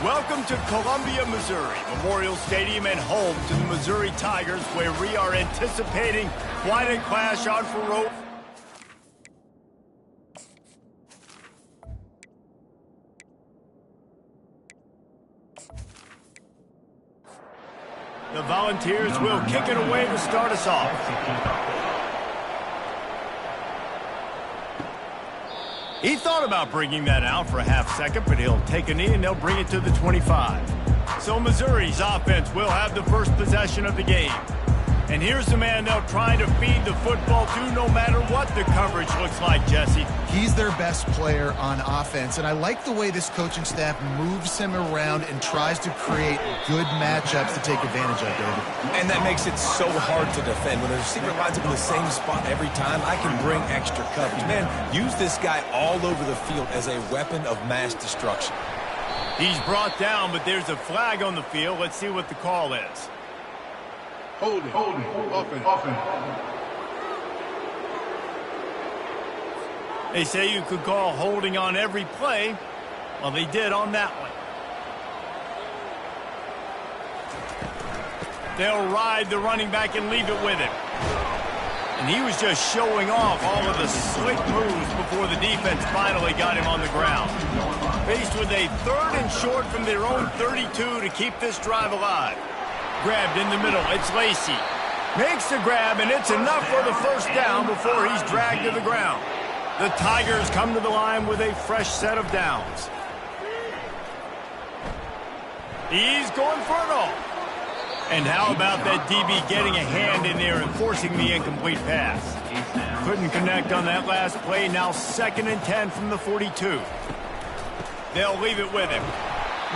Welcome to Columbia, Missouri, Memorial Stadium and home to the Missouri Tigers, where we are anticipating quite a clash on Faroe. The Volunteers will kick it away to start us off. He thought about bringing that out for a half second, but he'll take a knee and they'll bring it to the 25. So Missouri's offense will have the first possession of the game. And here's the man they'll try to feed the football to no matter what the coverage looks like, Jesse. He's their best player on offense, and I like the way this coaching staff moves him around and tries to create good matchups to take advantage of, David. And that makes it so hard to defend. When the receiver lines up in the same spot every time, I can bring extra coverage. Man, use this guy all over the field as a weapon of mass destruction. He's brought down, but there's a flag on the field. Let's see what the call is. Holding, offense. They say you could call holding on every play. Well, they did on that one. They'll ride the running back and leave it with him. And he was just showing off all of the slick moves before the defense finally got him on the ground. Faced with a 3rd and short from their own 32 to keep this drive alive. Grabbed in the middle, it's Lacey. Makes the grab, and it's enough for the first down before he's dragged to the ground. The Tigers come to the line with a fresh set of downs. He's going for it all. And how about that DB getting a hand in there and forcing the incomplete pass? Couldn't connect on that last play, now 2nd and 10 from the 42. They'll leave it with him.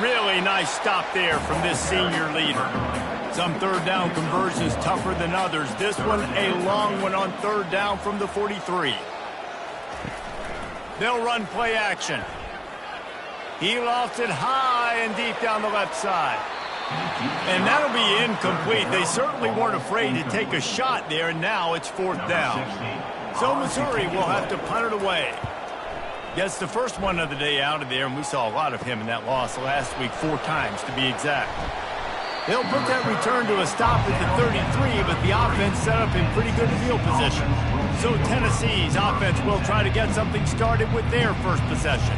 Really nice stop there from this senior leader. Some 3rd down conversions tougher than others. This one a long one on 3rd down from the 43. They'll run play action. He lofts it high and deep down the left side. And that'll be incomplete. They certainly weren't afraid to take a shot there, and now it's 4th down. So Missouri will have to punt it away. Gets the first one of the day out of there, and we saw a lot of him in that loss last week, 4 times to be exact. They'll put that return to a stop at the 33, but the offense set up in pretty good field position. So Tennessee's offense will try to get something started with their first possession.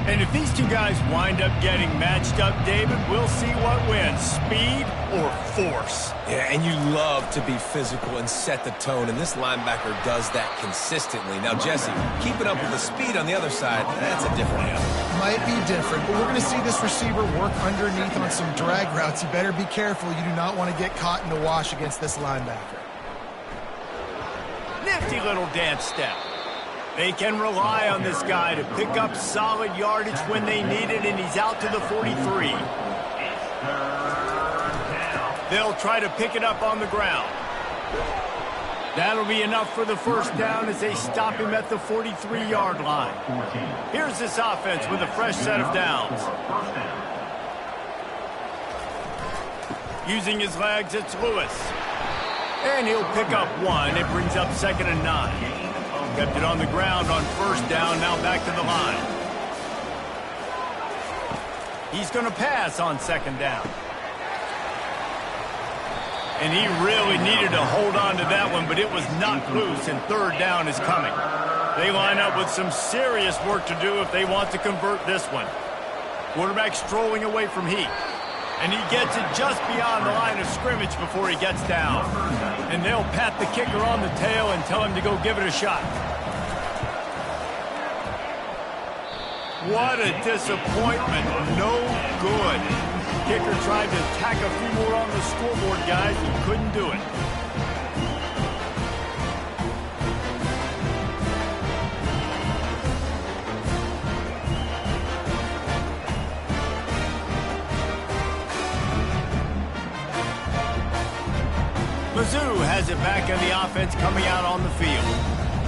And if these two guys wind up getting matched up, David, we'll see what wins, speed or force. Yeah, and you love to be physical and set the tone, and this linebacker does that consistently. Now, Jesse, keeping up with the speed on the other side, that's a different animal. Might be different, but we're going to see this receiver work underneath on some drag routes. You better be careful. You do not want to get caught in the wash against this linebacker. Nifty little dance step. They can rely on this guy to pick up solid yardage when they need it, and he's out to the 43. They'll try to pick it up on the ground. That'll be enough for the first down as they stop him at the 43-yard line. Here's this offense with a fresh set of downs. Using his legs, it's Lewis. And he'll pick up 1. It brings up 2nd and 9. Kept it on the ground on 1st down, now back to the line. He's going to pass on 2nd down. And he really needed to hold on to that one, but it was knocked loose, and 3rd down is coming. They line up with some serious work to do if they want to convert this one. Quarterback strolling away from heat. And he gets it just beyond the line of scrimmage before he gets down. And they'll pat the kicker on the tail and tell him to go give it a shot. What a disappointment. No good. Kicker tried to tack a few more on the scoreboard, guys, and couldn't do it. Mizzou has it back in the offense coming out on the field.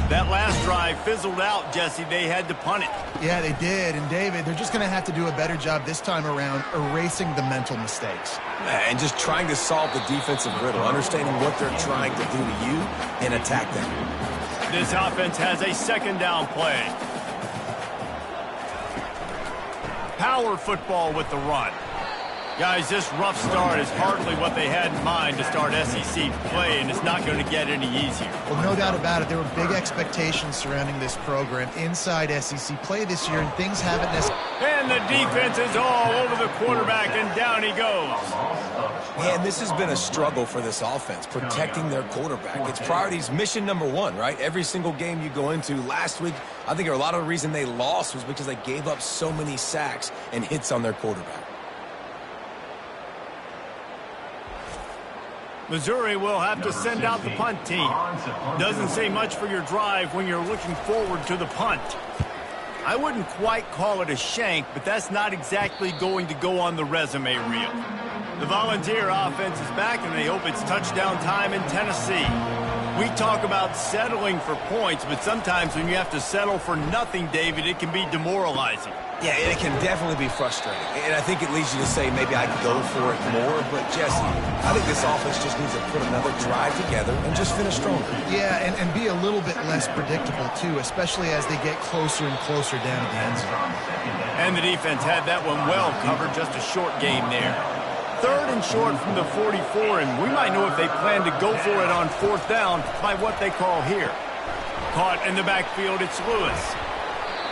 That last drive fizzled out, Jesse. They had to punt it. Yeah, they did. And, David, they're just going to have to do a better job this time around erasing the mental mistakes. And just trying to solve the defensive riddle, understanding what they're trying to do to you and attack them. This offense has a 2nd down play. power football with the run. Guys, this rough start is hardly what they had in mind to start SEC play, and it's not going to get any easier. Well, no doubt about it. There were big expectations surrounding this program inside SEC play this year, and things haven't necessarily... And the defense is all over the quarterback, and down he goes. Man, this has been a struggle for this offense, protecting their quarterback. It's priorities, mission number one, right? Every single game you go into. Last week, I think a lot of the reason they lost was because they gave up so many sacks and hits on their quarterback. Missouri will have to send out the punt team. Doesn't say much for your drive when you're looking forward to the punt. I wouldn't quite call it a shank, but that's not exactly going to go on the resume reel. The Volunteer offense is back, and they hope it's touchdown time in Tennessee. We talk about settling for points, but sometimes when you have to settle for nothing, David, it can be demoralizing. Yeah, it can definitely be frustrating. And I think it leads you to say maybe I could go for it more. But, Jesse, I think this offense just needs to put another drive together and just finish stronger. Yeah, and be a little bit less predictable, too, especially as they get closer and closer down to the end zone. And the defense had that one well covered, just a short game there. 3rd and short from the 44, and we might know if they plan to go for it on 4th down by what they call here. Caught in the backfield, it's Lewis.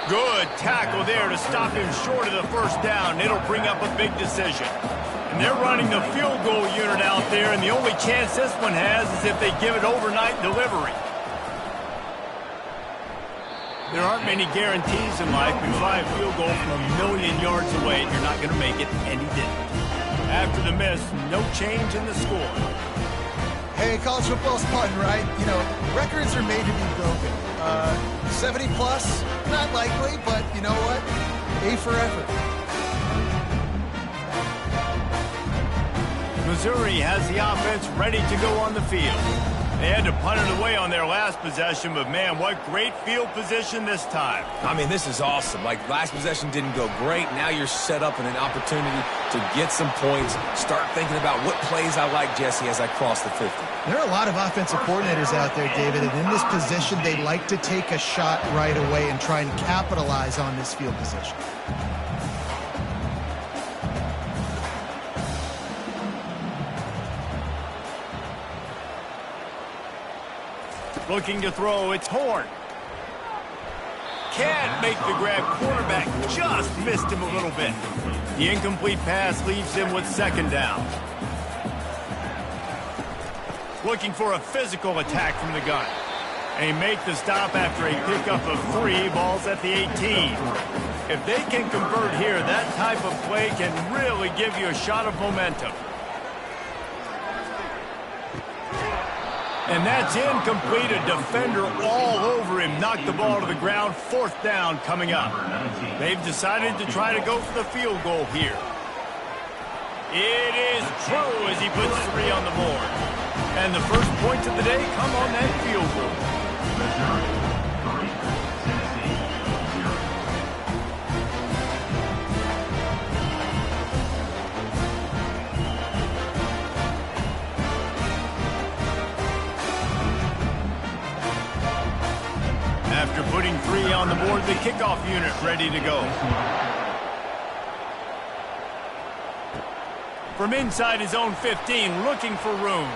Good tackle there to stop him short of the 1st down. It'll bring up a big decision. And they're running the field goal unit out there, and the only chance this one has is if they give it overnight delivery. There aren't many guarantees in life. You fly a field goal from 1,000,000 yards away, and you're not going to make it, and he didn't. After the miss, no change in the score. Hey, college football's fun, right? You know, records are made to be broken. 70 plus, not likely, but you know what? A for effort. Missouri has the offense ready to go on the field. They had to punt it away on their last possession, but man, what great field position this time. I mean, this is awesome. Like, last possession didn't go great. Now you're set up in an opportunity to get some points. Start thinking about what plays I like, Jesse, as I cross the 50. There are a lot of offensive coordinators out there, David, and in this position, they like to take a shot right away and try and capitalize on this field position. Looking to throw, it's Horn. Can't make the grab. Quarterback just missed him a little bit. The incomplete pass leaves him with 2nd down. Looking for a physical attack from the gun. They make the stop after a pickup of 3 balls at the 18. If they can convert here, that type of play can really give you a shot of momentum. And that's incomplete. A defender all over him. Knocked the ball to the ground. 4th down coming up. They've decided to try to go for the field goal here. It is true as he puts 3 on the board. And the first points of the day come on that field goal. After putting 3 on the board, the kickoff unit ready to go. From inside his own 15, looking for room.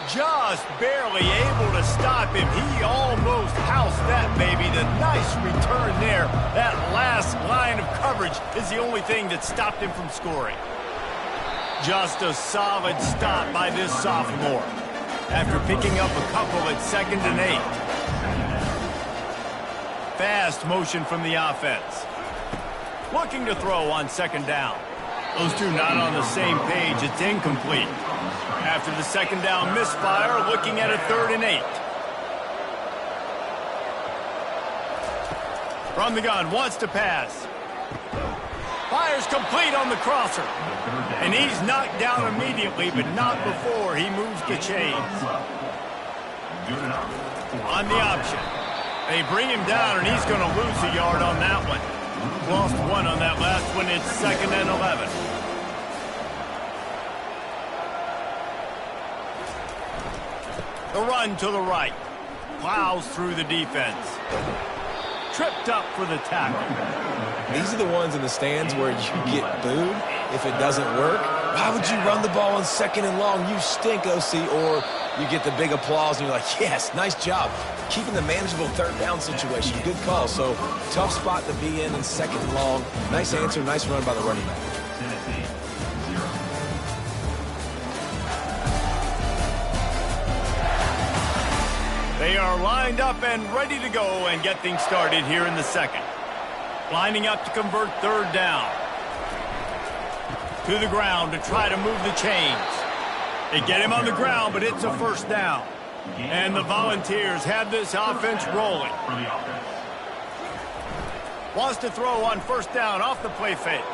Just barely able to stop him. He almost housed that baby. The nice return there. That last line of coverage is the only thing that stopped him from scoring. Just a solid stop by this sophomore. After picking up a couple at 2nd and 8. Fast motion from the offense. Looking to throw on 2nd down. Those two not on the same page. It's incomplete. After the 2nd down misfire, looking at a 3rd and 8. From the gun, wants to pass. Fires complete on the crosser. And he's knocked down immediately, but not before he moves the chains. On the option. They bring him down, and he's going to lose a yard on that one. Lost 1 on that last one. It's 2nd and 11. The run to the right. Plows through the defense. tripped up for the tackle. These are the ones in the stands where you get booed if it doesn't work. Why would you run the ball on 2nd and long? You stink, OC. Or you get the big applause and you're like, yes, nice job. Keeping the manageable 3rd down situation. Good call. So tough spot to be in 2nd and long. Nice answer, nice run by the running back. They are lined up and ready to go and get things started here in the 2nd. Lining up to convert 3rd down. To the ground to try to move the chains. They get him on the ground, but it's a 1st down. And the Volunteers have this offense rolling. Wants to throw on 1st down off the play fake.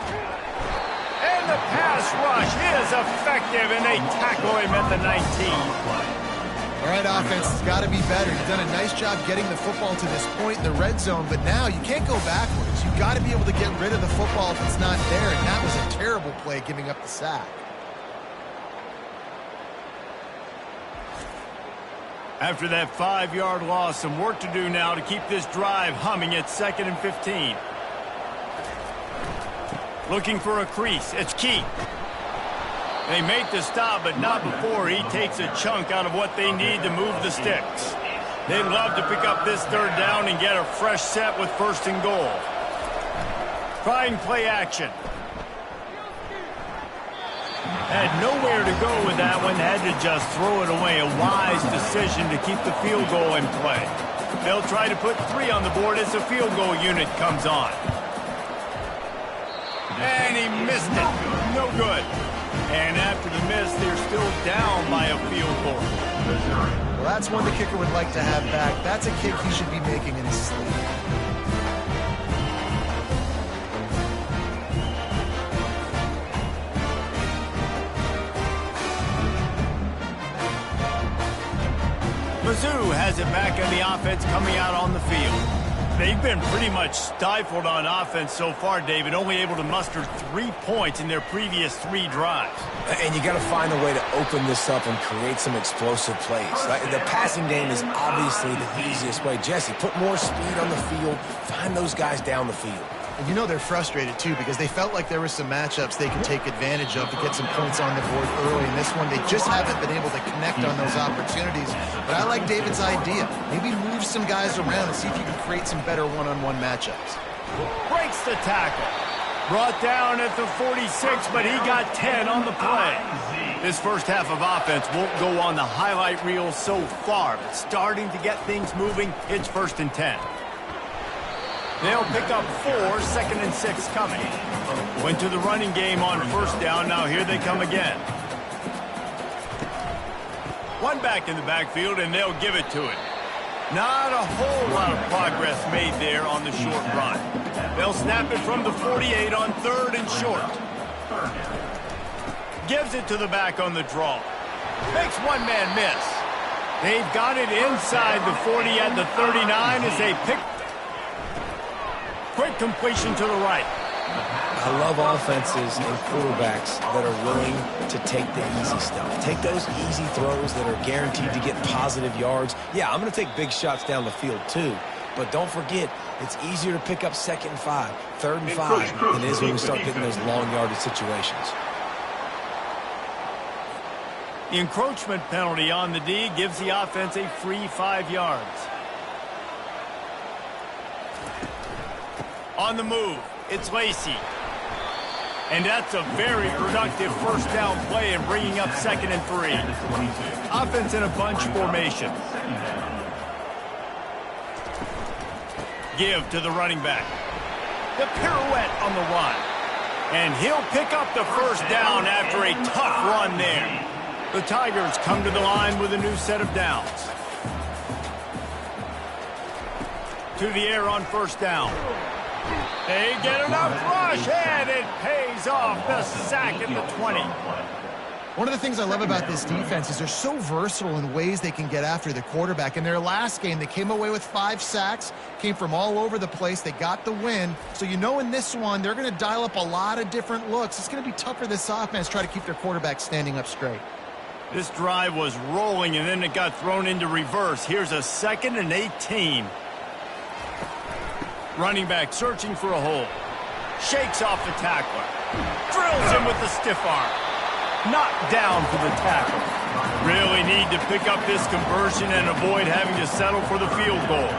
And the pass rush is effective, and they tackle him at the 19. All right, offense has got to be better. You've done a nice job getting the football to this point in the red zone, but now you can't go backwards. You've got to be able to get rid of the football if it's not there, and that was a terrible play giving up the sack. After that 5-yard loss, some work to do now to keep this drive humming at 2nd and 15. Looking for a crease. It's Keith. They make the stop, but not before he takes a chunk out of what they need to move the sticks. They'd love to pick up this 3rd down and get a fresh set with 1st and goal. Trying play action. Had nowhere to go with that one, had to just throw it away. A wise decision to keep the field goal in play. They'll try to put 3 on the board as the field goal unit comes on. And he missed it. No good. And after the miss, they're still down by a field goal. Well, that's one the kicker would like to have back. That's a kick he should be making in his sleep. Mizzou has it back on the offense coming out on the field. They've been pretty much stifled on offense so far, David, only able to muster 3 points in their previous 3 drives. And you got to find a way to open this up and create some explosive plays. The passing game is obviously the easiest way. Jesse, put more speed on the field. Find those guys down the field. And you know they're frustrated, too, because they felt like there were some matchups they could take advantage of to get some points on the board early. In this one, they just haven't been able to connect on those opportunities. But I like David's idea. Maybe move some guys around and see if you can create some better one-on-one matchups. Breaks the tackle. Brought down at the 46, but he got 10 on the play. This first half of offense won't go on the highlight reel so far, but starting to get things moving, it's 1st and 10. They'll pick up 4, 2nd and 6 coming. Went to the running game on 1st down. Now here they come again. One back in the backfield, and they'll give it to it. Not a whole lot of progress made there on the short run. They'll snap it from the 48 on 3rd and short. Gives it to the back on the draw. Makes one man miss. They've got it inside the 40 at the 39 as they pick. Quick completion to the right. I love offenses and quarterbacks that are willing to take the easy stuff. Take those easy throws that are guaranteed to get positive yards. Yeah, I'm going to take big shots down the field too. But don't forget, it's easier to pick up 2nd and 5, 3rd and 5 than it is when you start getting those long yardage situations. The encroachment penalty on the D gives the offense a free 5 yards. On the move, it's Lacey. And that's a very productive 1st down play and bringing up 2nd and 3. Offense in a bunch formation. Give to the running back. The pirouette on the run. And he'll pick up the 1st down after a tough run there. The Tigers come to the line with a new set of downs. To the air on 1st down. They get enough rush, and it pays off the sack at the 20. One of the things I love about this defense is they're so versatile in ways they can get after the quarterback. In their last game, they came away with 5 sacks, came from all over the place. They got the win. So you know in this one, they're going to dial up a lot of different looks. It's going to be tough for this offense to try to keep their quarterback standing up straight. This drive was rolling, and then it got thrown into reverse. Here's a 2nd and 18. Running back searching for a hole. Shakes off the tackler. Drills him with the stiff arm. Knocked down for the tackle. Really need to pick up this conversion and avoid having to settle for the field goal.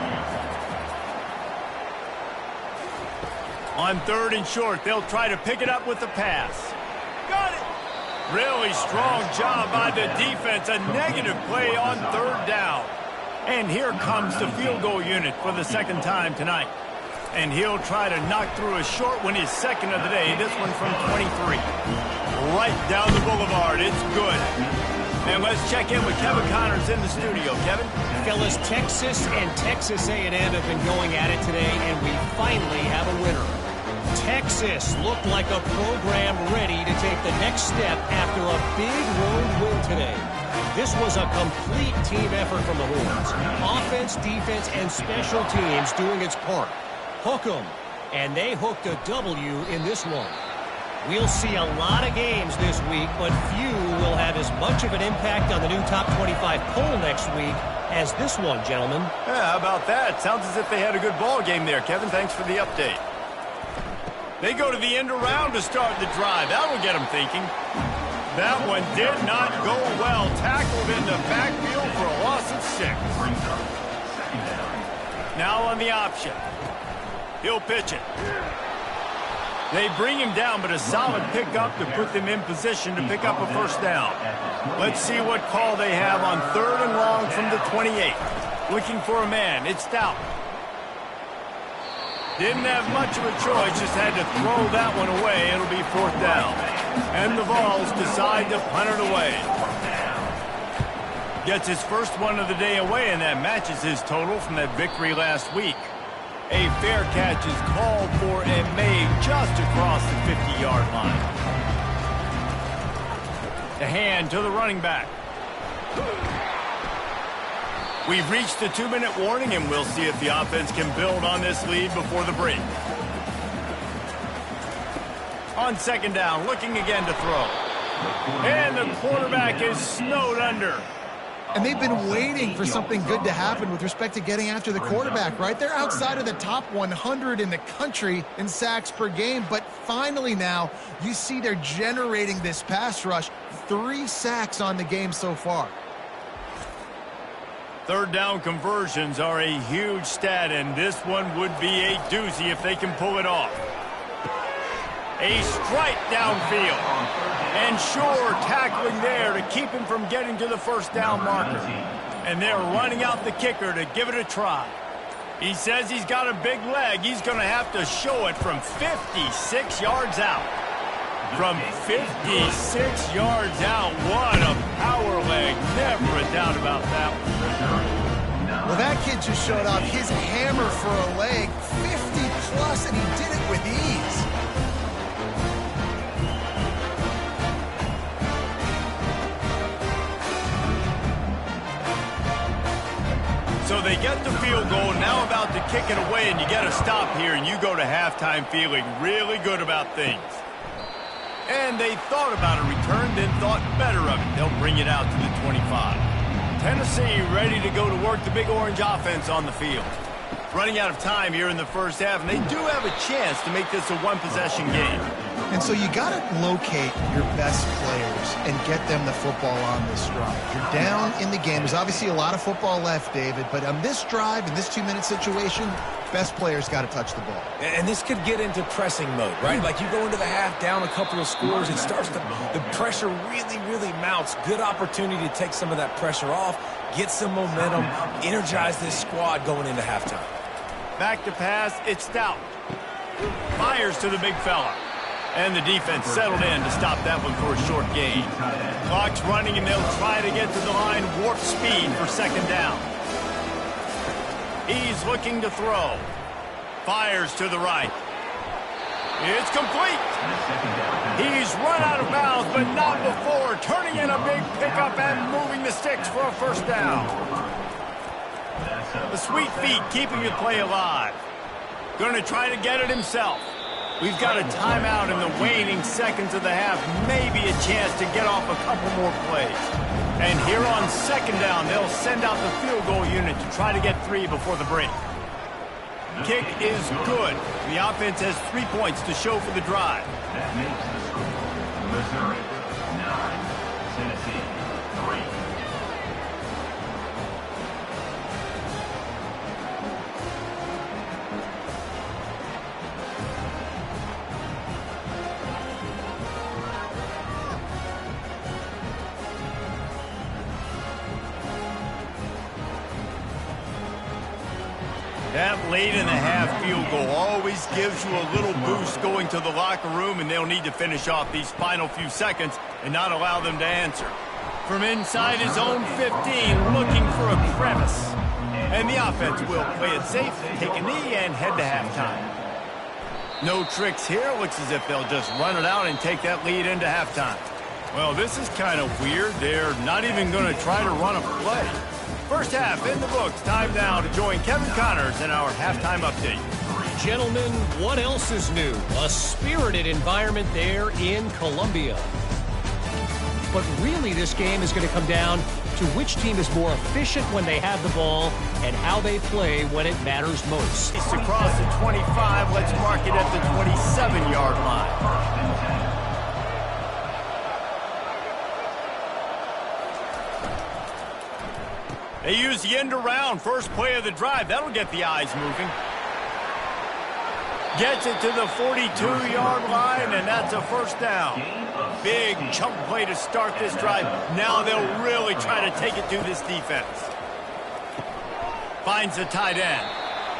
On 3rd and short, they'll try to pick it up with the pass. Got it! Really strong job by the defense. A negative play on 3rd down. And here comes the field goal unit for the 2nd time tonight. And he'll try to knock through a short one, his 2nd of the day. This one from 23. Right down the boulevard. It's good. And let's check in with Kevin Connors in the studio. Kevin? Fellas, Texas and Texas A&M have been going at it today, and we finally have a winner. Texas looked like a program ready to take the next step after a big road win today. This was a complete team effort from the Horns. Offense, defense, and special teams doing its part. Hook 'em. And they hooked a W in this one. We'll see a lot of games this week, but few will have as much of an impact on the new top 25 poll next week as this one, gentlemen. Yeah, how about that? Sounds as if they had a good ball game there, Kevin. Thanks for the update. They go to the end around to start the drive. That'll get them thinking. That one did not go well. Tackled in the backfield for a loss of 6. Now on the option. He'll pitch it. They bring him down, but a solid pickup to put them in position to pick up a 1st down. Let's see what call they have on 3rd and long from the 28. Looking for a man. It's Stout. Didn't have much of a choice, just had to throw that one away. It'll be 4th down. And the Vols decide to punt it away. Gets his first one of the day away, and that matches his total from that victory last week. A fair catch is called for and made just across the 50-yard line. The hand to the running back. We've reached the 2-minute warning, and we'll see if the offense can build on this lead before the break. On 2nd down, looking again to throw. And the quarterback is snowed under. And they've been waiting for something good to happen with respect to getting after the quarterback, right? They're outside of the top 100 in the country in sacks per game, but finally now you see they're generating this pass rush. 3 sacks on the game so far. 3rd down conversions are a huge stat, and this one would be a doozy if they can pull it off. A strike downfield. And sure, tackling there to keep him from getting to the 1st down marker. And they're running out the kicker to give it a try. He says he's got a big leg. He's going to have to show it from 56 yards out. From 56 yards out, what a power leg. Never a doubt about that one. Well, that kid just showed off his hammer for a leg, 50-plus, and he did it with ease. So they get the field goal, now about to kick it away, and you get a stop here, and you go to halftime feeling really good about things. And they thought about a return, then thought better of it. They'll bring it out to the 25. Tennessee ready to go to work the Big Orange offense on the field. Running out of time here in the 1st half, and they do have a chance to make this a 1-possession game. And so you got to locate your best players and get them the football on this drive. You're down in the game. There's obviously a lot of football left, David, but on this drive, in this 2-minute situation, best players got to touch the ball. And this could get into pressing mode, right? Like you go into the half down a couple of scores, it starts to, the pressure really mounts. Good opportunity to take some of that pressure off, get some momentum, energize this squad going into halftime. Back to pass, it's Stout. Fires to the big fella. And the defense settled in to stop that one for a short gain. Clock's running, and they'll try to get to the line warp speed for 2nd down. He's looking to throw. Fires to the right. It's complete. He's run out of bounds, but not before turning in a big pickup and moving the sticks for a 1st down. The sweet feet keeping the play alive. Going to try to get it himself. We've got a timeout in the waning seconds of the half. Maybe a chance to get off a couple more plays. And here on 2nd down, they'll send out the field goal unit to try to get 3 before the break. Kick is good. The offense has 3 points to show for the drive. That makes the score Missouri 9, Tennessee 3. That late in the half field goal always gives you a little boost going to the locker room, and they'll need to finish off these final few seconds and not allow them to answer. From inside his own 15, looking for a crevice. And the offense will play it safe, take a knee, and head to halftime. No tricks here. Looks as if they'll just run it out and take that lead into halftime. Well, this is kind of weird. They're not even going to try to run a play. First half in the books. Time now to join Kevin Connors in our halftime update. Gentlemen, what else is new? A spirited environment there in Columbia. But really, this game is going to come down to which team is more efficient when they have the ball and how they play when it matters most. It's across the 25. Let's mark it at the 27-yard line. They use the end around. First play of the drive. That'll get the eyes moving. Gets it to the 42-yard line, and that's a first down. Big chunk play to start this drive. Now they'll really try to take it to this defense. Finds the tight end.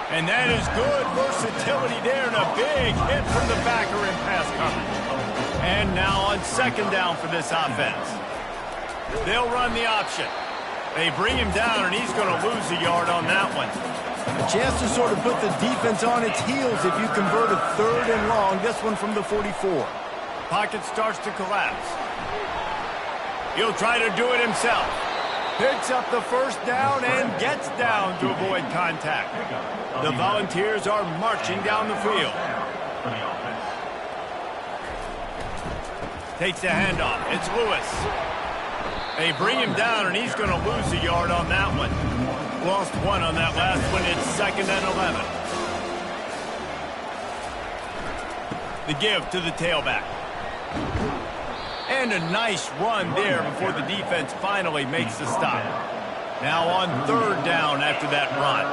And that is good versatility there, and a big hit from the backer in pass coverage. And now on second down for this offense. They'll run the option. They bring him down, and he's going to lose a yard on that one. A chance to sort of put the defense on its heels if you convert a third and long. This one from the 44. Pocket starts to collapse. He'll try to do it himself. Picks up the first down and gets down to avoid contact. The Volunteers are marching down the field. Takes the handoff. It's Lewis. They bring him down, and he's going to lose a yard on that one. Lost one on that last one. It's 2nd and 11. The give to the tailback. And a nice run there before the defense finally makes the stop. Now on third down after that run.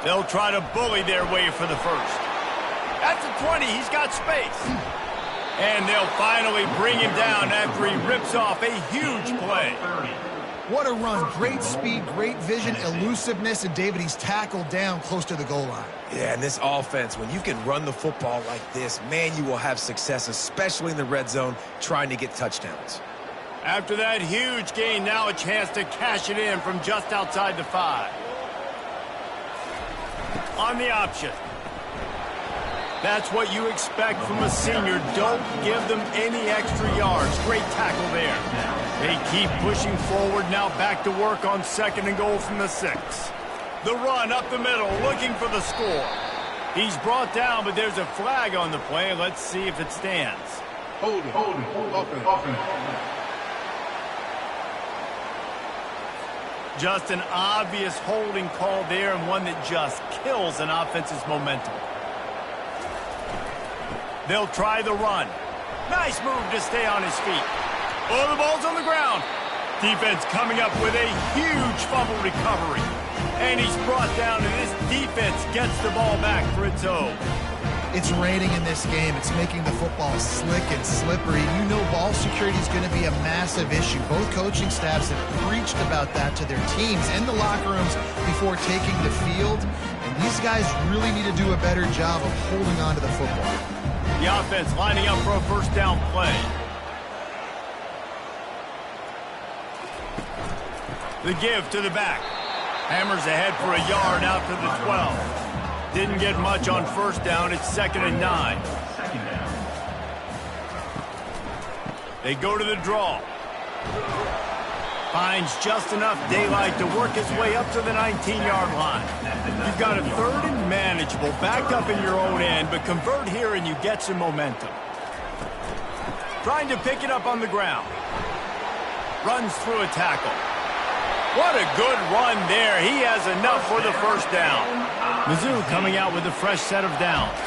They'll try to bully their way for the first. That's a 20. He's got space. And they'll finally bring him down after he rips off a huge play. What a run. Great speed, great vision, elusiveness, and David, he's tackled down close to the goal line. Yeah, and this offense, when you can run the football like this, man, you will have success, especially in the red zone, trying to get touchdowns. After that huge gain, now a chance to cash it in from just outside the 5. On the option. That's what you expect from a senior. Don't give them any extra yards. Great tackle there. They keep pushing forward. Now back to work on 2nd and goal from the 6. The run up the middle, looking for the score. He's brought down, but there's a flag on the play. Let's see if it stands. Hold it. Offense. Just an obvious holding call there, and one that just kills an offense's momentum. They'll try the run. Nice move to stay on his feet. Oh, the ball's on the ground. Defense coming up with a huge fumble recovery. And he's brought down, and this defense gets the ball back for its own. It's raining in this game. It's making the football slick and slippery. You know ball security is going to be a massive issue. Both coaching staffs have preached about that to their teams in the locker rooms before taking the field. And these guys really need to do a better job of holding on to the football. The offense lining up for a first down play. The give to the back. Hammers ahead for a yard out to the 12. Didn't get much on first down. It's 2nd and 9. They go to the draw. Finds just enough daylight to work his way up to the 19-yard line. You've got a 3rd and manageable, backed up in your own end, but convert here and you get some momentum. Trying to pick it up on the ground. Runs through a tackle. What a good run there. He has enough for the first down. Mizzou coming out with a fresh set of downs.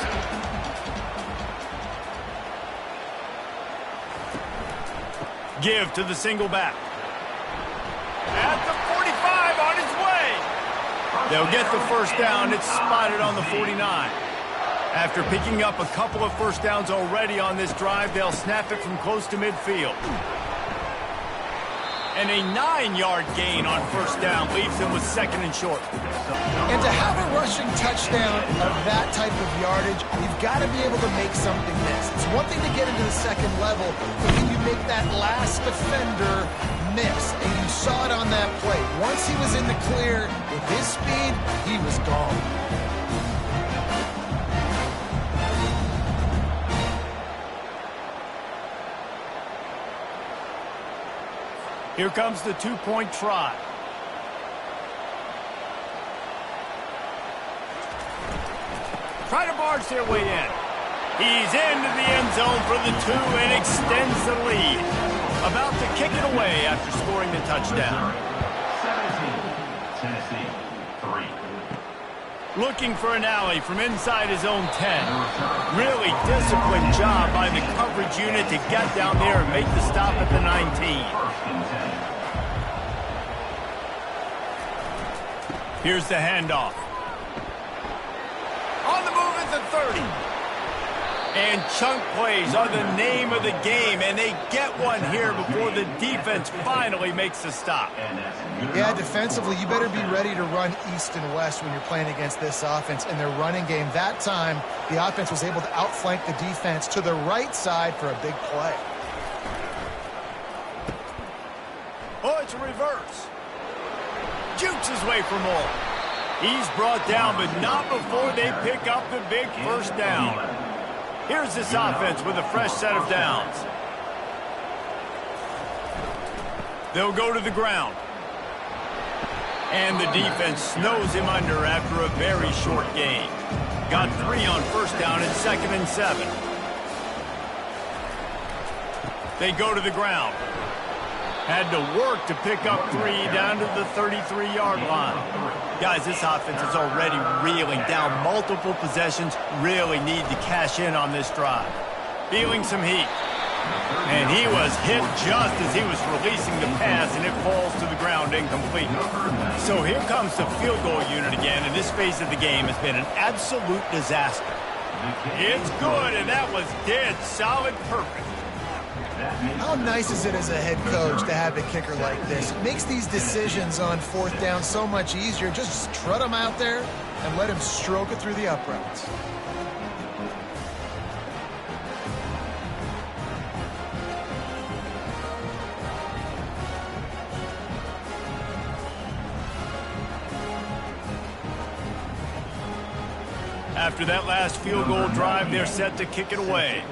Give to the single back. At the 45, on his way. They'll get the first down. It's spotted on the 49. After picking up a couple of first downs already on this drive, they'll snap it from close to midfield. And a 9-yard gain on first down leaves them with second and short. And to have a rushing touchdown of that type of yardage, you've got to be able to make something miss. It's one thing to get into the second level, but can you make that last defender miss? And you saw it on that play. Once he was in the clear, with his speed, he was gone. Here comes the two-point try. Try to barge their way in. He's into the end zone for the 2 and extends the lead. About to kick it away after scoring the touchdown. 17, Tennessee, 3. Looking for an alley from inside his own 10. Really disciplined job by the coverage unit to get down there and make the stop at the 19. Here's the handoff. On the move at the 30. And chunk plays are the name of the game, and they get one here before the defense finally makes the stop. Yeah, defensively, you better be ready to run east and west when you're playing against this offense. In their running game, that time, the offense was able to outflank the defense to the right side for a big play. Oh, it's a reverse. Jukes his way for more. He's brought down, but not before they pick up the big first down. Here's this offense with a fresh set of downs. They'll go to the ground. And the defense snows him under after a very short gain. Got 3 on first down and 2nd and 7. They go to the ground. Had to work to pick up 3 down to the 33-yard line. Guys, this offense is already reeling down multiple possessions. Really need to cash in on this drive. Feeling some heat. And he was hit just as he was releasing the pass, and it falls to the ground incomplete. So here comes the field goal unit again, and this phase of the game has been an absolute disaster. It's good, and that was dead solid perfect. How nice is it as a head coach to have a kicker like this? It makes these decisions on fourth down so much easier. Just strut him out there and let him stroke it through the uprights. After that last field goal drive, they're set to kick it away.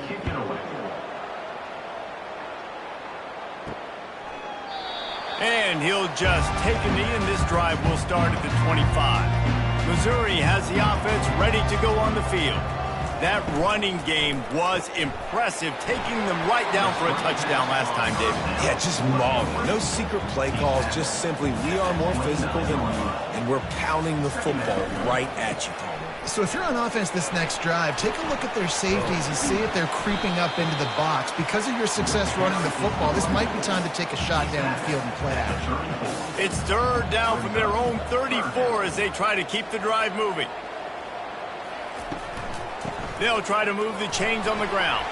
And he'll just take a knee, and this drive will start at the 25. Missouri has the offense ready to go on the field. That running game was impressive, taking them right down for a touchdown last time, David. Yeah, just mauling. No secret play calls, just simply we are more physical than you, and we're pounding the football right at you, Palmer. So if you're on offense this next drive, take a look at their safeties and see if they're creeping up into the box. Because of your success running the football, this might be time to take a shot down the field and play action. It's 3rd down from their own 34 as they try to keep the drive moving. They'll try to move the chains on the ground.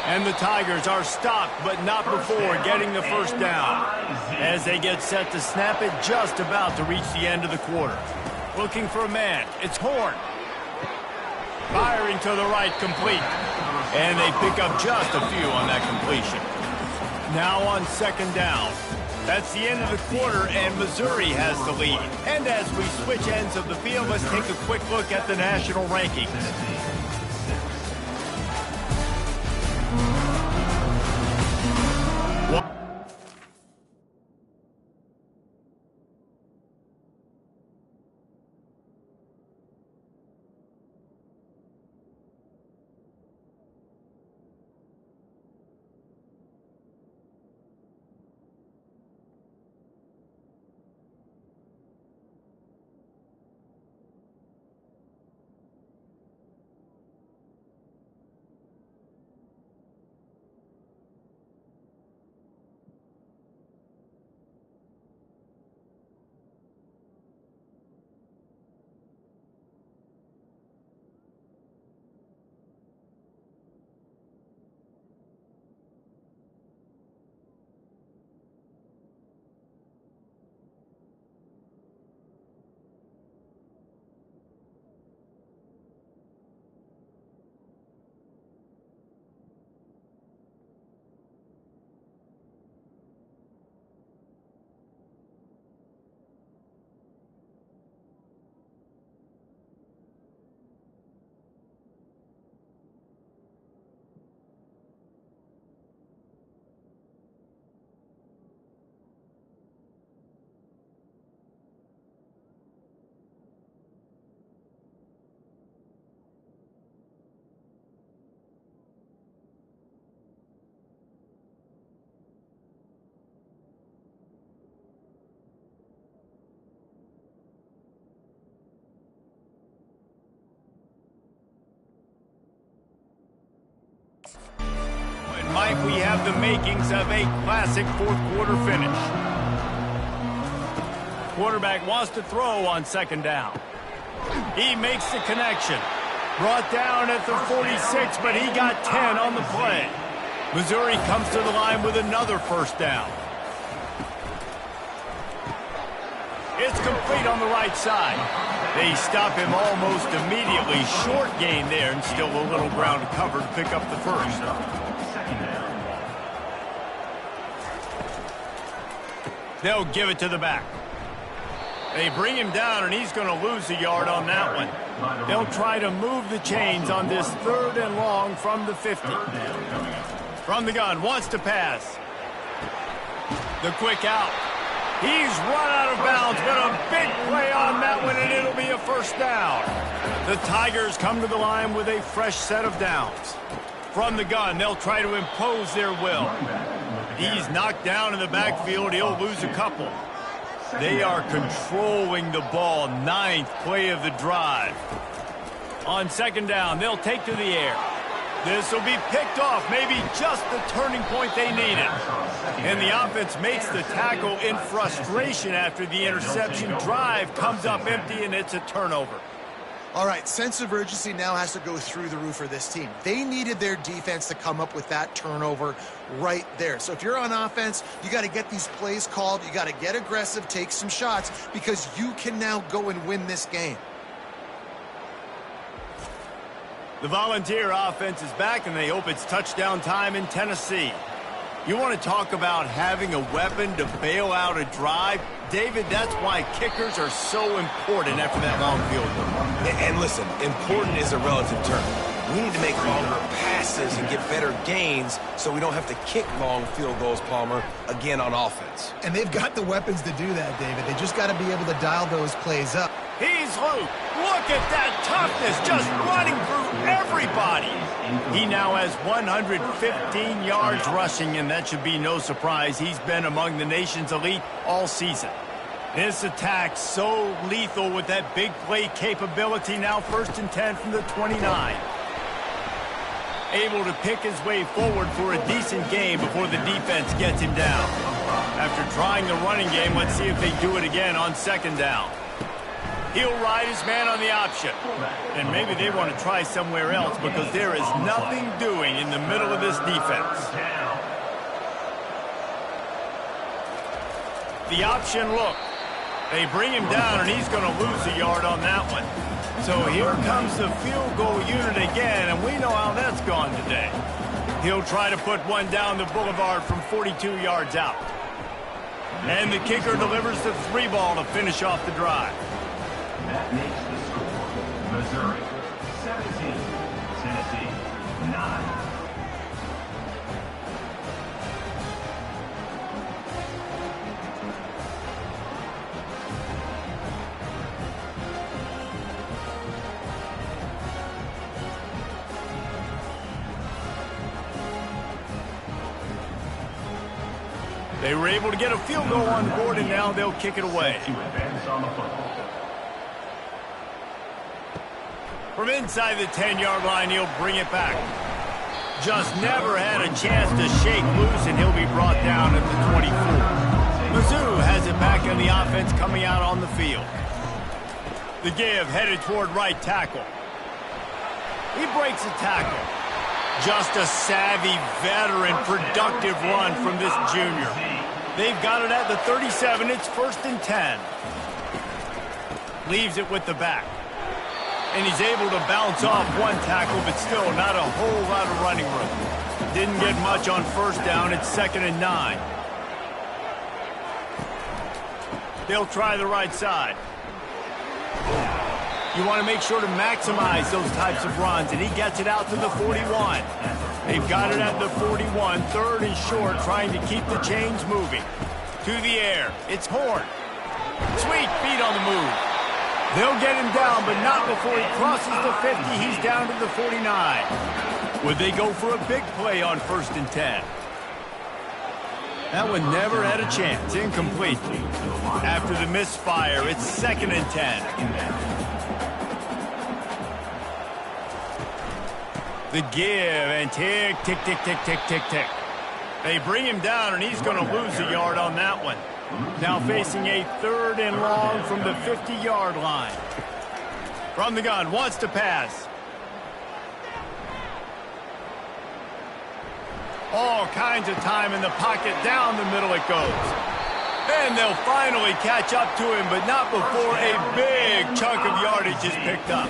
And the Tigers are stopped, but not before getting the first down. As they get set to snap it, just about to reach the end of the quarter. Looking for a man. It's Horn. Firing to the right, complete. And they pick up just a few on that completion. Now on 2nd down. That's the end of the quarter, and Missouri has the lead. And as we switch ends of the field, let's take a quick look at the national rankings. tonight, we have the makings of a classic fourth-quarter finish. Quarterback wants to throw on second down. He makes the connection. Brought down at the 46, but he got 10 on the play. Missouri comes to the line with another first down. It's complete on the right side. They stop him almost immediately. Short gain there, and still a little ground to cover to pick up the first. They'll give it to the back. They bring him down, and he's going to lose a yard on that one. They'll try to move the chains on this 3rd and long from the 50. From the gun, wants to pass. The quick out. He's run out of bounds, but a big play on that one, and it'll be a first down. The Tigers come to the line with a fresh set of downs. From the gun, they'll try to impose their will. He's knocked down in the backfield. He'll lose a couple. They are controlling the ball. 9th play of the drive. On second down, they'll take to the air. This will be picked off, maybe just the turning point they needed. And the offense makes the tackle in frustration after the interception. Drive comes up empty, and it's a turnover. All right, sense of urgency now has to go through the roof for this team. They needed their defense to come up with that turnover right there. So if you're on offense, you got to get these plays called. You got to get aggressive, take some shots, because you can now go and win this game. The Volunteer offense is back, and they hope it's touchdown time in Tennessee. You want to talk about having a weapon to bail out a drive? David, that's why kickers are so important after that long field goal. And listen, important is a relative term. We need to make longer passes and get better gains so we don't have to kick long field goals, Palmer, again on offense. And they've got the weapons to do that, David. They just got to be able to dial those plays up. He's loose. Look at that toughness, just running through everybody. He now has 115 yards rushing, and that should be no surprise. He's been among the nation's elite all season. This attack so lethal with that big play capability. Now 1st and 10 from the 29. Able to pick his way forward for a decent game before the defense gets him down. After trying the running game, let's see if they do it again on second down. He'll ride his man on the option. And maybe they want to try somewhere else because there is nothing doing in the middle of this defense. The option look. They bring him down, and he's going to lose a yard on that one. So here comes the field goal unit again, and we know how that's gone today. He'll try to put one down the boulevard from 42 yards out. And the kicker delivers the 3 ball to finish off the drive. That makes the score Missouri 17, Tennessee 9. They were able to get a field goal on the board, and now they'll kick it away. To advance on the football. From inside the 10-yard line, he'll bring it back. Just never had a chance to shake loose, and he'll be brought down at the 24. Mizzou has it back in the offense coming out on the field. The give headed toward right tackle. He breaks a tackle. Just a savvy, veteran, productive run from this junior. They've got it at the 37. It's 1st and 10. Leaves it with the back. And he's able to bounce off one tackle, but still not a whole lot of running room. Didn't get much on first down. It's 2nd and 9. They'll try the right side. You want to make sure to maximize those types of runs, and he gets it out to the 41. They've got it at the 41, 3rd and short, trying to keep the chains moving. To the air, it's Horn. Sweet feet on the move. They'll get him down, but not before he crosses the 50. He's down to the 49. Would they go for a big play on 1st and 10? That one never had a chance. Incomplete. After the misfire, it's 2nd and 10. The give, and tick, tick, tick, tick, tick, tick, tick. They bring him down, and he's going to lose a yard on that one. Now facing a 3rd and long from the 50-yard line. From the gun, wants to pass. All kinds of time in the pocket. Down the middle it goes. And they'll finally catch up to him, but not before a big chunk of yardage is picked up.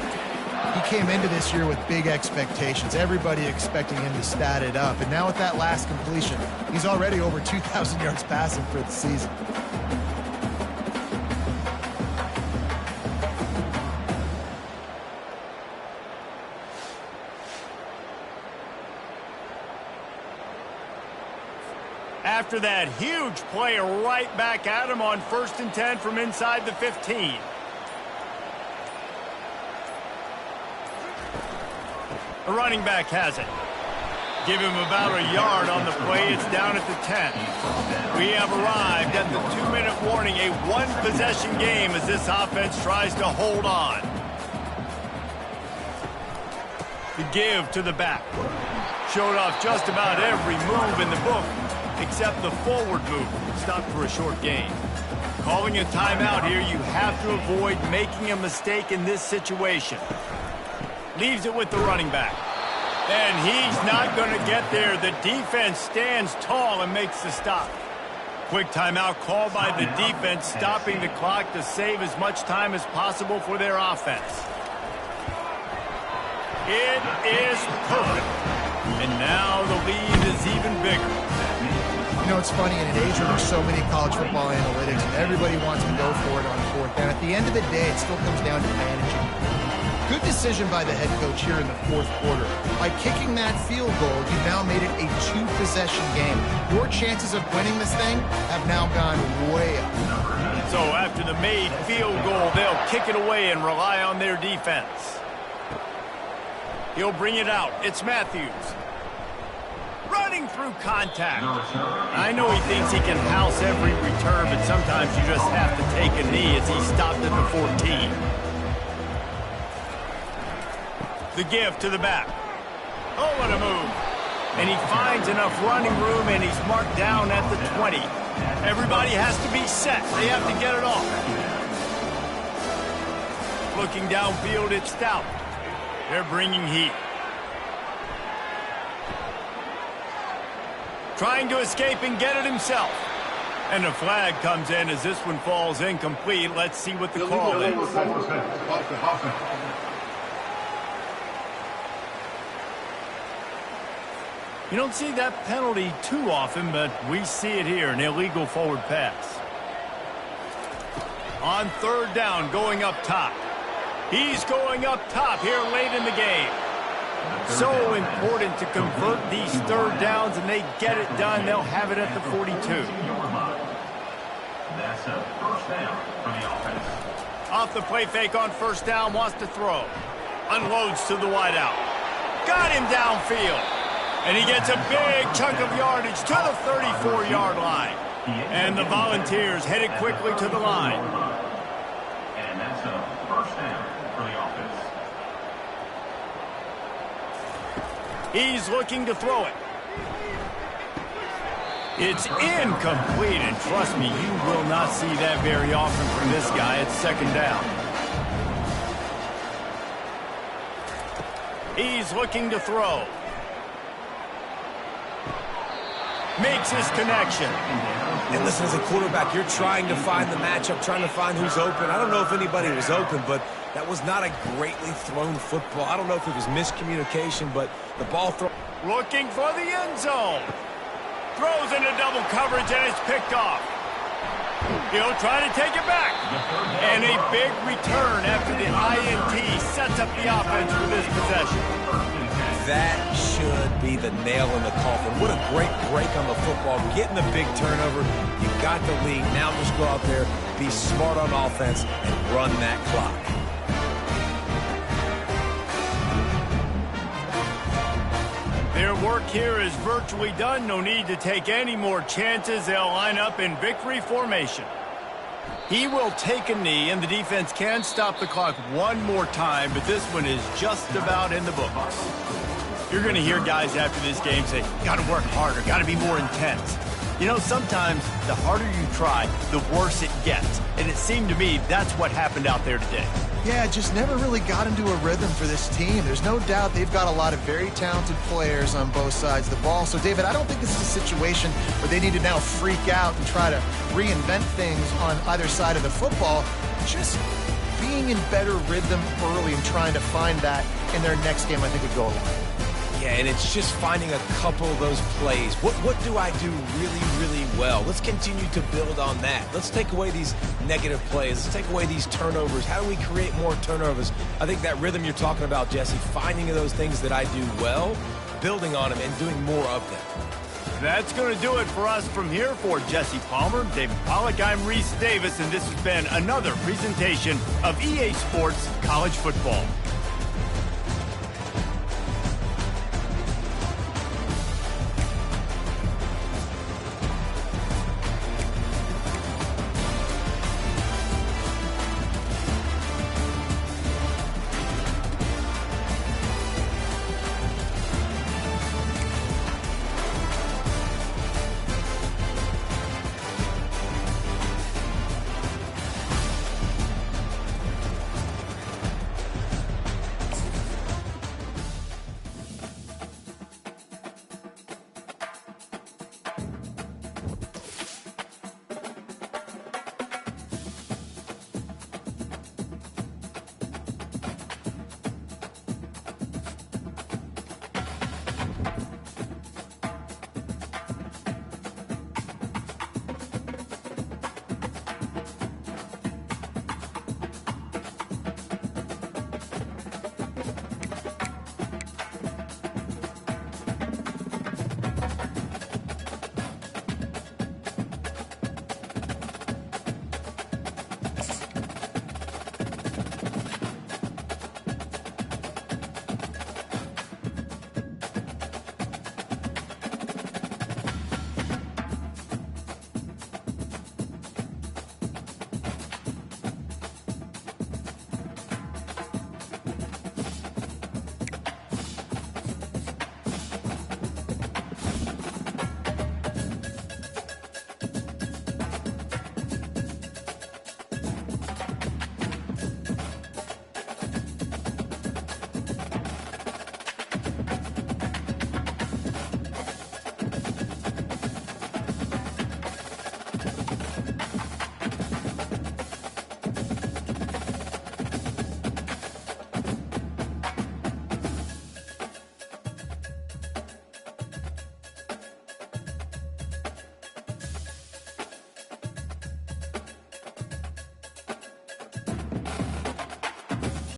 He came into this year with big expectations. Everybody expecting him to stat it up. And now with that last completion, he's already over 2,000 yards passing for the season. After that huge play, right back at him on 1st and 10 from inside the 15. The running back has it. Give him about a yard on the play. It's down at the 10. We have arrived at the 2-minute warning, a one-possession game as this offense tries to hold on. The give to the back. Showed off just about every move in the book except the forward move. Stopped for a short gain. Calling a timeout here, you have to avoid making a mistake in this situation. Leaves it with the running back. And he's not going to get there. The defense stands tall and makes the stop. Quick timeout called by the defense, stopping the clock to save as much time as possible for their offense. It is perfect. And now the lead is even bigger. You know, it's funny, in an age where there's so many college football analytics and everybody wants to go for it on 4th down, at the end of the day, it still comes down to managing. Good decision by the head coach here in the 4th quarter. By kicking that field goal, you've now made it a 2-possession game. Your chances of winning this thing have now gone way up. So after the made field goal, they'll kick it away and rely on their defense. He'll bring it out. It's Matthews. Running through contact. I know he thinks he can house every return, but sometimes you just have to take a knee as he stopped at the 14. The give to the back. Oh, what a move. And he finds enough running room, and he's marked down at the 20. Everybody has to be set. They have to get it off. Looking downfield, it's Stout. They're bringing heat. Trying to escape and get it himself. And a flag comes in as this one falls incomplete. Let's see what the call is. You don't see that penalty too often, but we see it here, an illegal forward pass. On 3rd down, going up top. He's going up top here late in the game. So important to convert these 3rd downs, and they get it done. They'll have it at the 42. That's a 1st down for the offense. Off the play fake on 1st down, wants to throw. Unloads to the wideout. Got him downfield. And he gets a big chunk of yardage to the 34-yard line. And the Volunteers headed quickly to the line. And that's a 1st down for the offense. He's looking to throw it. It's incomplete, and trust me, you will not see that very often from this guy. It's 2nd down. He's looking to throw. Makes his connection. And listen, as a quarterback, you're trying to find the matchup, trying to find who's open. I don't know if anybody was open, but that was not a greatly thrown football. I don't know if it was miscommunication, but the ball throw. Looking for the end zone. Throws into double coverage, and it's picked off. He'll try to take it back. And a big return after the INT sets up the offense for this possession. That should be the nail in the coffin. What a great break on the football. Getting the big turnover. You got the lead. Now just go out there, be smart on offense, and run that clock. Their work here is virtually done. No need to take any more chances. They'll line up in victory formation. He will take a knee, and the defense can stop the clock one more time, but this one is just about in the books. You're going to hear guys after this game say, got to work harder, got to be more intense. You know, sometimes the harder you try, the worse it gets. And it seemed to me that's what happened out there today. Yeah, just never really got into a rhythm for this team. There's no doubt they've got a lot of very talented players on both sides of the ball. So, David, I don't think this is a situation where they need to now freak out and try to reinvent things on either side of the football. Just being in better rhythm early and trying to find that in their next game, I think, would go a long way. Yeah, and it's just finding a couple of those plays. What do I do really, really well? Let's continue to build on that. Let's take away these negative plays. Let's take away these turnovers. How do we create more turnovers? I think that rhythm you're talking about, Jesse, finding those things that I do well, building on them, and doing more of them. That's going to do it for us from here. For Jesse Palmer, David Pollack, I'm Reese Davis, and this has been another presentation of EA Sports College Football.